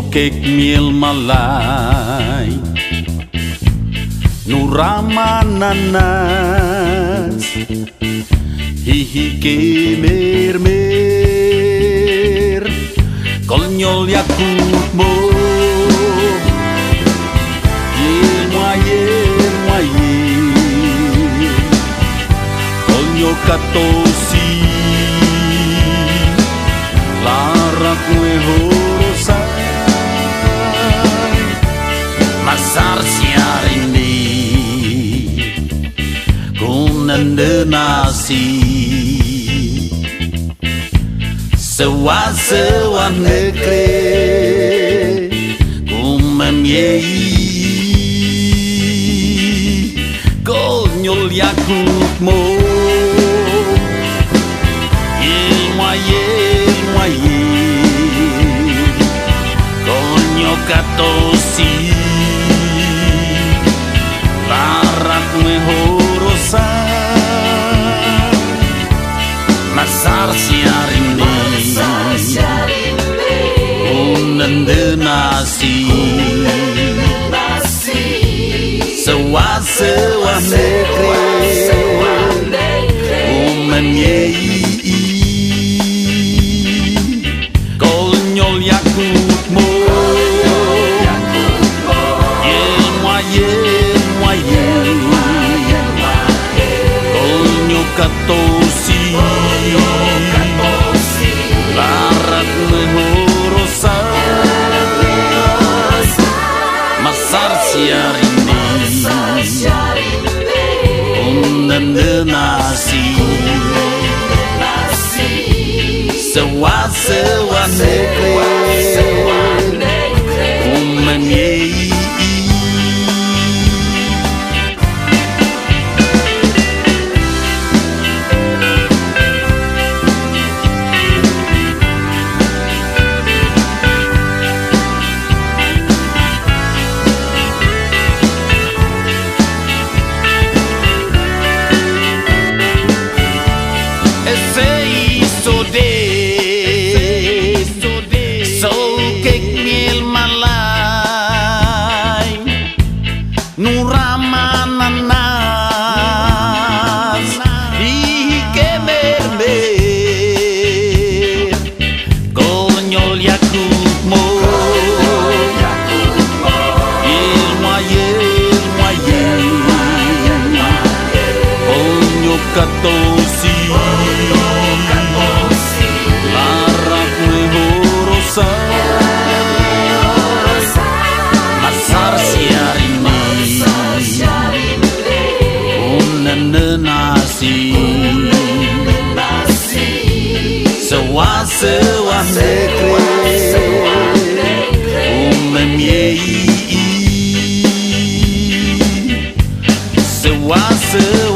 Sukek miel malai Nuramananas Hihi kemer-mer Konyol yakut mo Yel-mwaye Konyo katosi Larak mwe horosai Masar siarini Kunan nasi Sewa-sewa negeri Kumemyei Konyol yakutmo Ilmwaye Konyo katosi Larak mehorosan Masar siarini Unendenasi Sewa-sewa negeri Umemyei Konyol yakutmo Yel-mwaye Konyo katosi Larak mehorosan Masar siarini Unendenasi Sewa-sewa negeri Umemyei Sukek miel malai Nuramananas Hihi kemer-mer Konyol yakutmo Ilmwaye Konyo katosi Larak mehorosan Masar siarini Unendenasi Sewa-sewa negeri Umemyei Sewa-sewa